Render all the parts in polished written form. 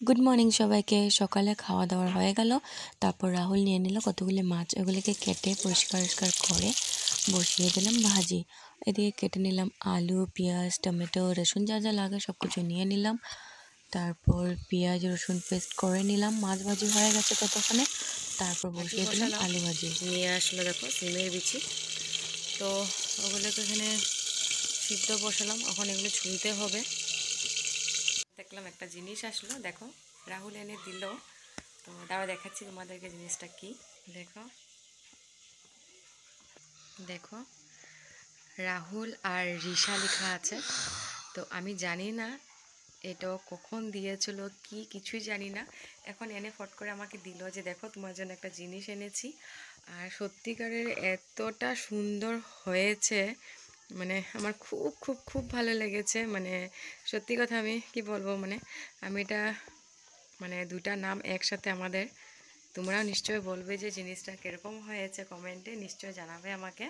Good morning সবাইকে। সকালে খাওয়া দাওয়া হয়ে গেল। তারপর রাহুল নিয়ে নিল কতগুলি মাছ, ওগুলিকে কেটে পরিষ্কার করে বসিয়ে দিলাম ভাজি। এদিকে কেটে নিলাম আলু, পেঁয়াজ, টমেটো, রসুন, যা যা লাগে সব কিছু নিয়ে নিলাম। তারপর পেঁয়াজ রসুন পেস্ট করে নিলাম। মাছ ভাজি হয়ে গেছে ততক্ষণে। তারপর বসিয়ে দিলাম আলু ভাজি। নিয়ে আসলো দেখো সিমের বিচি, তো ওগুলোকে এখানে সিদ্ধ বসালাম। এখন এগুলো ছুলতে হবে। দেখলাম একটা জিনিস আসলো, দেখো রাহুল এনে দিল, তো দাঁড়া দেখাচ্ছি তোমাদেরকে জিনিসটা কি। দেখো দেখো রাহুল আর রিশা লেখা আছে। তো আমি জানি না এটা কখন দিয়েছিল, কি কিছুই জানি না। এখন এনে ফট করে আমাকে দিল যে দেখো তোমার জন্য একটা জিনিস এনেছি। আর সত্যিকারের এতটা সুন্দর হয়েছে, মানে আমার খুব খুব খুব ভালো লেগেছে। মানে সত্যি কথা আমি কি বলবো, মানে আমি এটা মানে দুটা নাম একসাথে আমাদের, তোমরাও নিশ্চয়ই বলবে যে জিনিসটা কীরকম হয়েছে, কমেন্টে নিশ্চয়ই জানাবে আমাকে।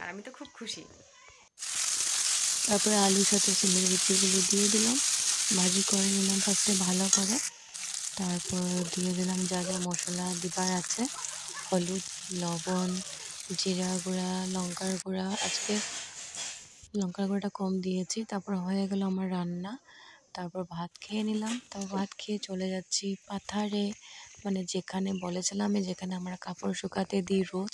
আর আমি তো খুব খুশি। তারপরে আলুর সাথে সিমের বিচিগুলো দিয়ে দিলাম, ভাজি করে নিলাম ফার্স্টে ভালো করে। তারপর দিয়ে দিলাম যা যা মশলা দিবার আছে, হলুদ, লবণ, জিরা গুঁড়া, লঙ্কার গুঁড়া। আজকে লঙ্কার গুঁড়াটা কম দিয়েছি। তারপর হয়ে গেল আমার রান্না। তারপর ভাত খেয়ে নিলাম। তারপর ভাত খেয়ে চলে যাচ্ছি পাথারে, মানে যেখানে বলেছিলাম আমি, যেখানে আমরা কাপড় শুকাতে দিই রোজ।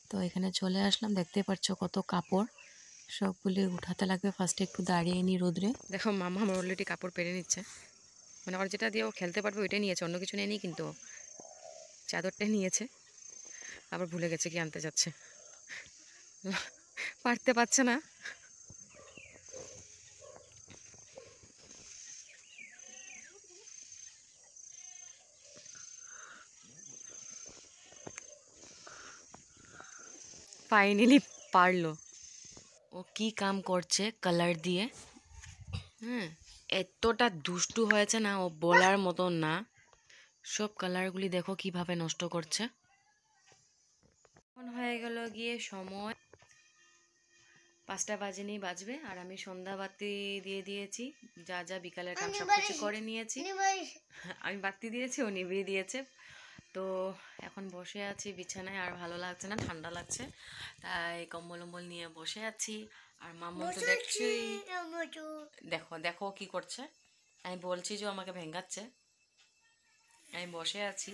তো এখানে চলে আসলাম, দেখতে পাচ্ছ কত কাপড়, সবগুলি উঠাতে লাগবে। ফার্স্টে একটু দাঁড়িয়ে নিই রোদ্রে। দেখো মামা আমার অলরেডি কাপড় পেরে নিচ্ছে, মানে ওর যেটা দিয়ে ও খেলতে পারবে ওইটাই নিয়েছে, অন্য কিছু নেয়নি। কিন্তু চাদরটাই নিয়েছে, আবার ভুলে গেছে কি আনতে যাচ্ছে, পারতে পারছে না। ফাইনালি পারলো। ও কি কাম করছে কালার দিয়ে, হ্যাঁ এতটা দুষ্টু হয়েছে না, ও বলার মতো না। সব কালারগুলি দেখো কিভাবে নষ্ট করছে। এখন হয়ে গেল গিয়ে সময় 5টা বাজেনি, বাজবে। আর আমি সন্ধ্যা বাতি দিয়ে দিয়েছি, যা যা বিকালের কাম সব কিছু করে নিয়েছি। আমি বাতি দিয়েছি, ও নিভিয়ে দিয়েছে। তো এখন বসে আছি বিছানায়, আর ভালো লাগছে না, ঠান্ডা লাগছে, তাই কম্বল টম্বল নিয়ে বসে আছি। আর মাম্মা তো দেখছি, দেখো দেখো কি করছে। আমি বলছি যে আমাকে ভেঙ্গাচ্ছে। আমি বসে আছি।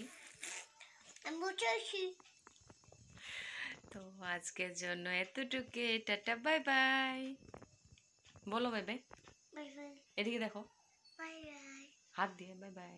তো আজকের জন্য এতটুকু, টাটা বাই বাই। বলো বাই বাই, এদিকে দেখো, হাত দিয়ে বাই বাই।